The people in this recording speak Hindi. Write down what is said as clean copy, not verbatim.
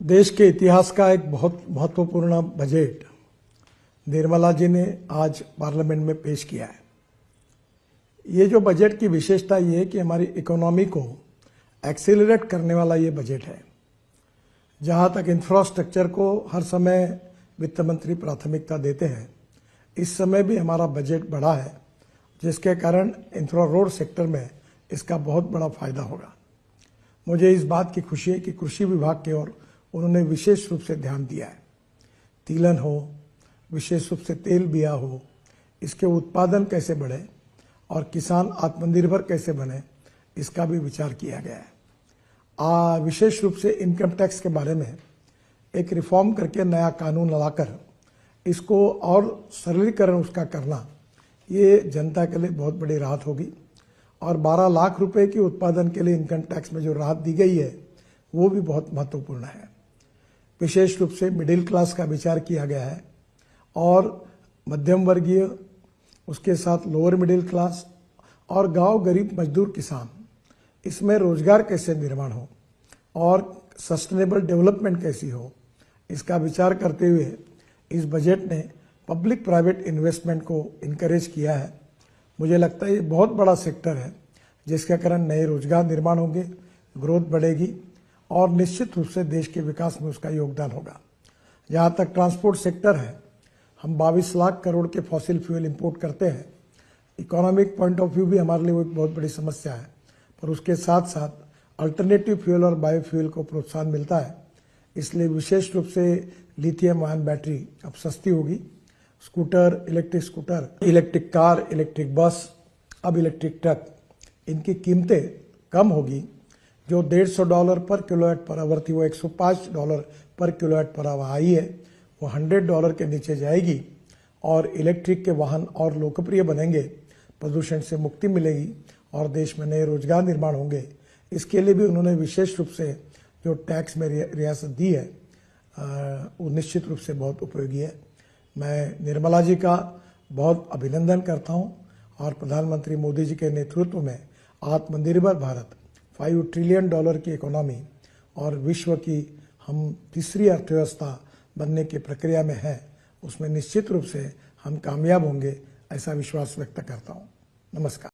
देश के इतिहास का एक बहुत महत्वपूर्ण बजट निर्मला जी ने आज पार्लियामेंट में पेश किया है। ये जो बजट की विशेषता ये है कि हमारी इकोनॉमी को एक्सेलरेट करने वाला ये बजट है। जहाँ तक इंफ्रास्ट्रक्चर को हर समय वित्त मंत्री प्राथमिकता देते हैं, इस समय भी हमारा बजट बढ़ा है, जिसके कारण इंफ्रा रोड सेक्टर में इसका बहुत बड़ा फायदा होगा। मुझे इस बात की खुशी है कि कृषि विभाग की ओर उन्होंने विशेष रूप से ध्यान दिया है। तिलहन हो, विशेष रूप से तेल बिया हो, इसके उत्पादन कैसे बढ़े और किसान आत्मनिर्भर कैसे बने, इसका भी विचार किया गया है। विशेष रूप से इनकम टैक्स के बारे में एक रिफॉर्म करके नया कानून लाकर इसको और सरलीकरण उसका करना, ये जनता के लिए बहुत बड़ी राहत होगी। और 12 लाख रुपए के उत्पादन के लिए इनकम टैक्स में जो राहत दी गई है, वो भी बहुत महत्वपूर्ण है। विशेष रूप से मिडिल क्लास का विचार किया गया है और मध्यम वर्गीय, उसके साथ लोअर मिडिल क्लास और गांव गरीब मजदूर किसान, इसमें रोजगार कैसे निर्माण हो और सस्टेनेबल डेवलपमेंट कैसी हो, इसका विचार करते हुए इस बजट ने पब्लिक प्राइवेट इन्वेस्टमेंट को इनकरेज किया है। मुझे लगता है ये बहुत बड़ा सेक्टर है, जिसके कारण नए रोजगार निर्माण होंगे, ग्रोथ बढ़ेगी और निश्चित रूप से देश के विकास में उसका योगदान होगा। जहाँ तक ट्रांसपोर्ट सेक्टर है, हम 22 लाख करोड़ के फॉसिल फ्यूल इंपोर्ट करते हैं। इकोनॉमिक पॉइंट ऑफ व्यू भी हमारे लिए वो एक बहुत बड़ी समस्या है, पर उसके साथ साथ अल्टरनेटिव फ्यूल और बायोफ्यूल को प्रोत्साहन मिलता है। इसलिए विशेष रूप से लिथियम आयन बैटरी अब सस्ती होगी। Scooter, electric car, electric bus, अब इलेक्ट्रिक ट्रक, इनकी कीमतें कम होगी। जो $150 पर किलोवाट पर आवर थी, वो $105 पर किलोवाट पर आवर आई है, वो $100 के नीचे जाएगी और इलेक्ट्रिक के वाहन और लोकप्रिय बनेंगे, प्रदूषण से मुक्ति मिलेगी और देश में नए रोजगार निर्माण होंगे। इसके लिए भी उन्होंने विशेष रूप से जो टैक्स में रियासत दी है, वो निश्चित रूप से बहुत उपयोगी है। मैं निर्मला जी का बहुत अभिनंदन करता हूं और प्रधानमंत्री मोदी जी के नेतृत्व में आत्मनिर्भर भारत, $5 ट्रिलियन की इकोनॉमी और विश्व की हम तीसरी अर्थव्यवस्था बनने की प्रक्रिया में है, उसमें निश्चित रूप से हम कामयाब होंगे, ऐसा विश्वास व्यक्त करता हूं। नमस्कार।